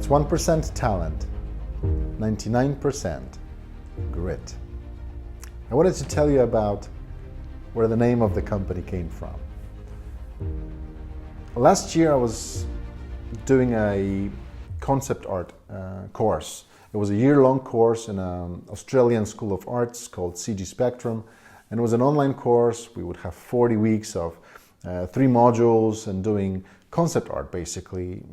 It's 1% talent, 99% grit. I wanted to tell you about where the name of the company came from. Last year I was doing a concept art course. It was a year-long course in an Australian School of Arts called CG Spectrum, and it was an online course. We would have 40 weeks of 3 modules and doing concept art, basically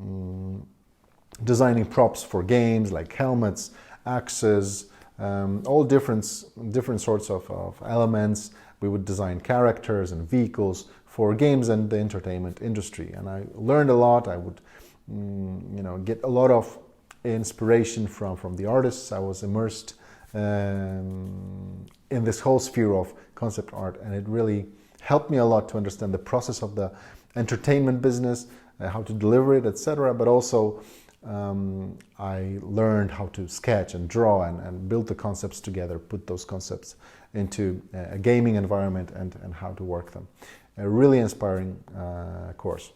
designing props for games like helmets, axes, all different sorts of elements. We would design characters and vehicles for games and the entertainment industry, and I learned a lot. I would get a lot of inspiration from the artists. I was immersed in this whole sphere of concept art, and it really helped me a lot to understand the process of the entertainment business, how to deliver it, etc. But also I learned how to sketch and draw and build the concepts together, put those concepts into a gaming environment and how to work them. A really inspiring course.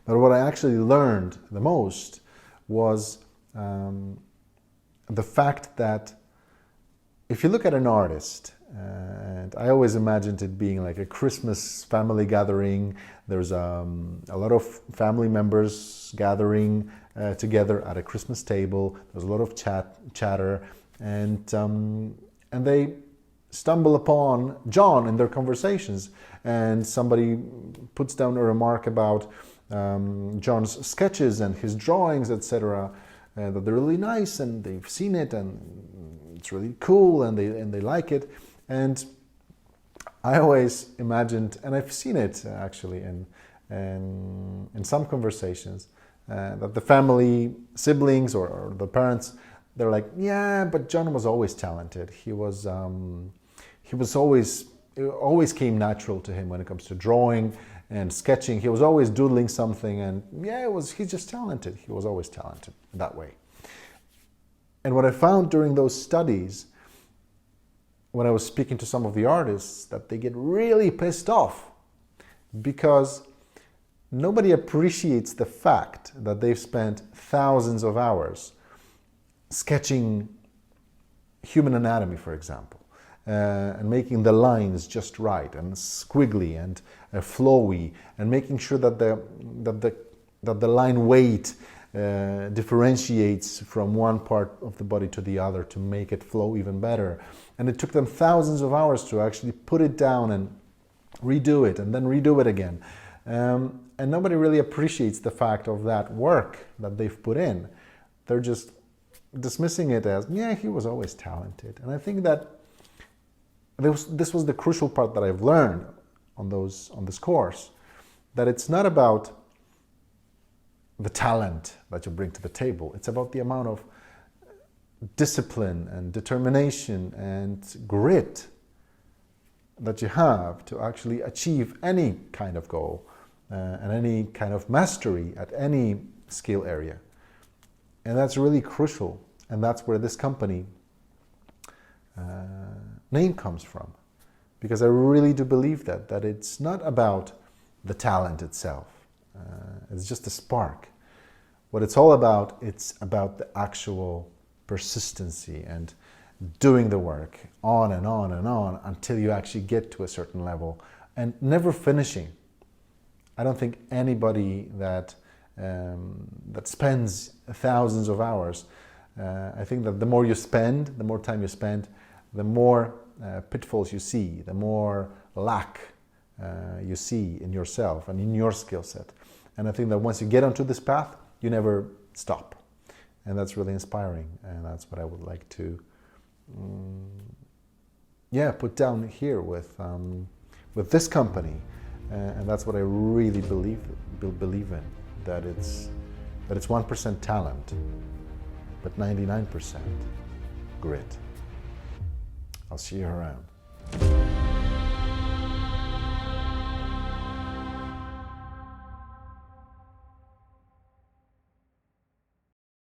But what I actually learned the most was the fact that if you look at an artist, and I always imagined it being like a Christmas family gathering. There's a lot of family members gathering together at a Christmas table. There's a lot of chatter, and they stumble upon John in their conversations, and somebody puts down a remark about John's sketches and his drawings, etc., that they're really nice, and they've seen it, and it's really cool, and they like it. And I always imagined, and I've seen it actually in some conversations, that the family, siblings or the parents, they're like, yeah, but John was always talented. He was always, it always came natural to him when it comes to drawing and sketching. He was always doodling something, and yeah, he's just talented. He was always talented that way. And what I found during those studies, when I was speaking to some of the artists, that they get really pissed off because nobody appreciates the fact that they've spent thousands of hours sketching human anatomy, for example, and making the lines just right and squiggly and flowy, and making sure that the line weight differentiates from one part of the body to the other to make it flow even better. And it took them thousands of hours to actually put it down and redo it and then redo it again. And nobody really appreciates the fact of that work that they've put in. They're just dismissing it as, yeah, he was always talented. And I think that this was the crucial part that I've learned on this course, that it's not about the talent that you bring to the table. It's about the amount of discipline and determination and grit that you have to actually achieve any kind of goal and any kind of mastery at any skill area. And that's really crucial. And that's where this company name comes from. Because I really do believe that it's not about the talent itself. It's just a spark. What it's all about, it's about the actual persistency and doing the work on and on and on until you actually get to a certain level and never finishing. I don't think anybody that spends thousands of hours, I think that the more time you spend, the more pitfalls you see, the more lack you see in yourself and in your skill set. And I think that once you get onto this path, you never stop. And that's really inspiring. And that's what I would like to put down here with this company. And that's what I really believe in, that it's 1% talent, but 99% grit. I'll see you around.